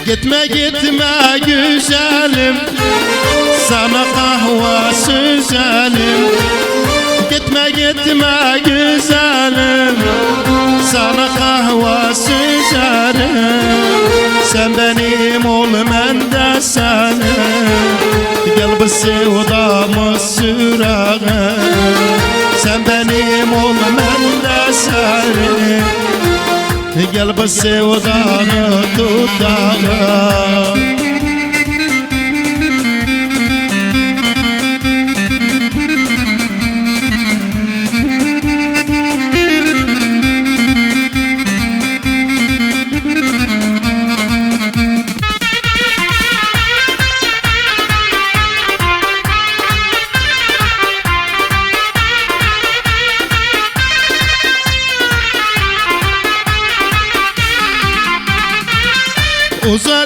Gitme gitme güzelim, sana kahve süzelim. Gitme gitme güzelim, sana kahve süzelim. Sen benim ol ben de senin, gel bu sevdamı sürelim. Sen benim ol ben de senin, gel bu sevdanı tutalım. Uza